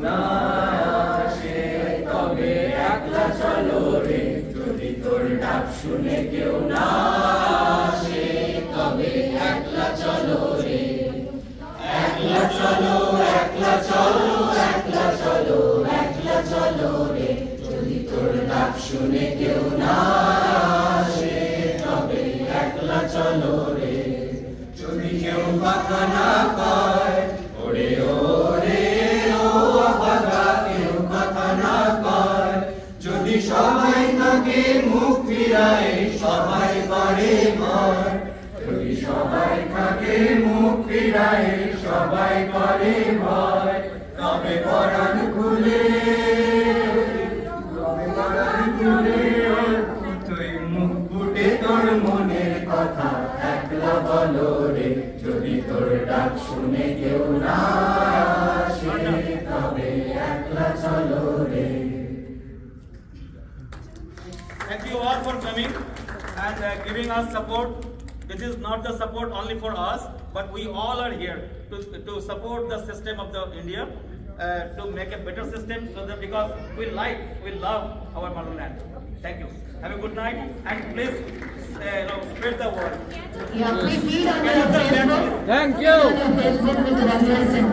না আসে, তবে একলা চলো রে, যদি তোর ডাক শুনে কেউ না আসে, তবে একলা চলো রে। একলা চলো, একলা চলো, একলা চলো, একলা চলো রে, যদি তোর ডাক শুনে কেউ না আসে, তবে একলা চলো রে। যদি কেউ কথা না কয়, ওরে ওরে ও বাবা, কেউ কথা না কয়, যদি সবাই থাকে মুখ ফিরায়, সবাই করে ভয়, যদি সবাই থাকে মুখ ফিরায়, সবাই করে ভয়, তবে পরাণ খুলে, তবে পরাণ খুলে তুই মুখ ফুটে তোর মনের কথা একলা বলো রে, যদি তোর ডাক শুনে কেউ না আসে, তবে একলা চলো রে। Thank you all for coming and giving us support. This is not the support only for us, but we all are here to support the system of the India, to make a better system, so that because we love our motherland. Thank you. Have a good night and please spread the word. Yeah, please read on your Facebook. Thank you. Read on your Facebook with the reference and